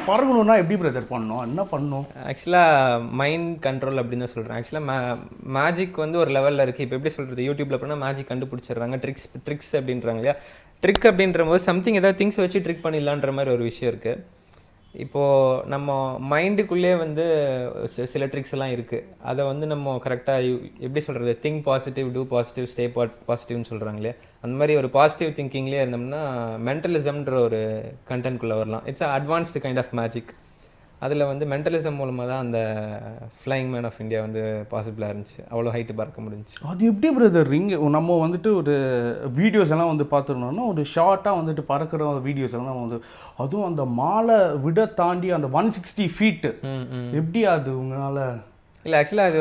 பறக்கணும்னா எப்படி பிரதர் பண்ணணும், என்ன பண்ணணும்? ஆக்சுவலாக மைண்ட் கண்ட்ரோல் அப்படின்னு தான் சொல்கிறேன். ஆக்சுவலாக மேஜிக் வந்து ஒரு லெவலில் இருக்குது. இப்போ எப்படி சொல்கிறது, யூடியூப்பில் போனால் மேஜிக் கண்டுபிடிச்சிடுறாங்க. ட்ரிக்ஸ் அப்படின்றாங்க இல்லையா. ட்ரிக் அப்படின்ற போது சம்திங் ஏதாவது திங்ஸ் வச்சு ட்ரிக் பண்ணிடலான்ற மாதிரி ஒரு விஷயம் இருக்குது. இப்போது நம்ம மைண்டுக்குள்ளே வந்து சில ட்ரிக்ஸ் எல்லாம் இருக்குது. அதை வந்து நம்ம கரெக்டாக எப்படி சொல்கிறது, think positive, do positive, stay பாசிட்டிவ்னு சொல்கிறாங்க இல்லையா. அந்த மாதிரி ஒரு பாசிட்டிவ் திங்கிங்லேயே இருந்தோம்னா மென்டலிசம்ன்ற ஒரு கண்டென்ட்குள்ளே வரலாம். It's advanced kind of magic. அதில் வந்து மென்டலிசம் மூலமாக தான் அந்த ஃப்ளையிங் மேன் ஆஃப் இந்தியா வந்து பாசிபிளாக இருந்துச்சு. அவ்வளோ ஹைட்டு பறக்க முடிஞ்சிச்சு. அது எப்படி பிரதர் நம்ம வந்துட்டு ஒரு வீடியோஸ் எல்லாம் வந்து பார்த்துருந்தோம்னா ஒரு ஷார்ட்டாக வந்துட்டு பறக்கிற வீடியோஸ் எல்லாம் வந்து அதுவும் அந்த மாலை விட தாண்டி அந்த 160 ஃபீட்டு எப்படி அது உங்களால்? இல்லை, ஆக்சுவலாக அது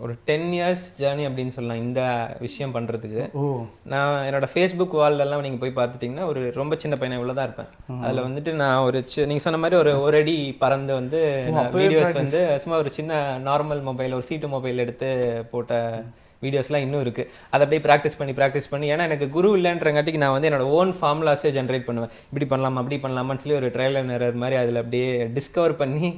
ஒரு 10 இயர்ஸ் ஜேர்னி அப்படின்னு சொல்லலாம் இந்த விஷயம் பண்ணுறதுக்கு. நான் என்னோடய ஃபேஸ்புக் வால்லெல்லாம் நீங்கள் போய் பார்த்துட்டிங்கன்னா ஒரு ரொம்ப சின்ன பையனை இவ்வளோ தான் இருப்பேன். அதில் வந்துட்டு நான் நீங்கள் சொன்ன மாதிரி ஒரு அடி பறந்து வந்து வீடியோஸ் வந்து சும்மா ஒரு சின்ன நார்மல் மொபைல், ஒரு C2 மொபைல் எடுத்து போட்ட வீடியோஸ்லாம் இன்னும் இருக்குது. அதை அப்படியே ப்ராக்டிஸ் பண்ணி ஏன்னா எனக்கு குரு இல்லைன்றங்காட்டிக்கு நான் வந்து என்னோட ஓன் ஃபார்முலாஸே ஜென்ரேட் பண்ணுவேன். இப்படி பண்ணலாமா அப்படி பண்ணலாமான்னு சொல்லி ஒரு ட்ரையல் அண்ட் எரர் மாதிரி அதில் அப்படியே டிஸ்கவர் பண்ணி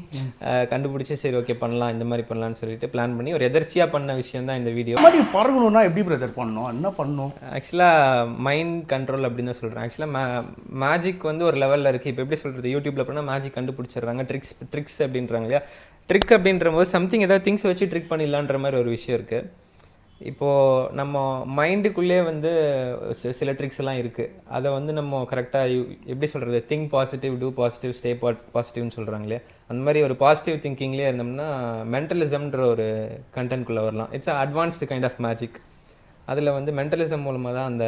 கண்டுபிடிச்சி சரி ஓகே பண்ணலாம், இந்த மாதிரி பண்ணலான்னு சொல்லிட்டு பிளான் பண்ணி ஒரு எதர்ச்சியாக பண்ண விஷயம் தான் இந்த வீடியோ. மாதிரி பறக்கணும்னா எப்படி பிரதர் பண்ணணும், என்ன பண்ணணும்? ஆக்சுவலாக மைண்ட் கண்ட்ரோல் அப்படின்னு தான் சொல்கிறேன். ஆக்சுவலாக மேஜிக் வந்து ஒரு லெவலில் இருக்குது. இப்போ எப்படி சொல்கிறது, யூடியூப்பில் போனால் மேஜிக் கண்டுபிடிச்சிடுறாங்க. ட்ரிக்ஸ் அப்படின்றாங்க இல்லையா. ட்ரிக் அப்படின்ற போது சம்திங் ஏதாவது திங்ஸ் வச்சு ட்ரிக் பண்ணிடலான்ற மாதிரி ஒரு விஷயம் இருக்குது. இப்போது நம்ம மைண்டுக்குள்ளே வந்து சில ட்ரிக்ஸ் எல்லாம் இருக்குது. அதை வந்து நம்ம கரெக்டாக எப்படி சொல்கிறது, think positive, do positive, stay பாசிட்டிவ்னு சொல்கிறாங்க இல்லையா. அந்த மாதிரி ஒரு பாசிட்டிவ் திங்கிங்லேயே இருந்தோம்னா மென்டலிசம்ன்ற ஒரு கண்டென்ட்குள்ளே வரலாம். It's advanced kind of magic. அதில் வந்து மென்டலிசம் மூலமாக தான் அந்த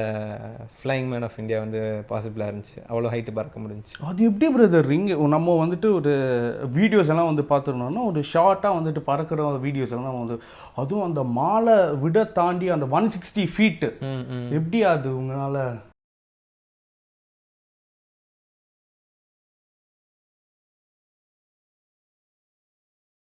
ஃப்ளையிங் மேன் ஆஃப் இந்தியா வந்து பாசிபிளாக இருந்துச்சு. அவ்வளோ ஹைட்டு பறக்க முடிஞ்சிச்சு. அது எப்படி பிரதர் நம்ம வந்துட்டு ஒரு வீடியோஸ் எல்லாம் வந்து பார்த்துருந்தோம்னா ஒரு ஷார்ட்டாக வந்துட்டு பறக்கிற வீடியோஸ் எல்லாம் வந்து அதுவும் அந்த மாலை விட தாண்டி அந்த 160 ஃபீட்டு எப்படி அது உங்களால்?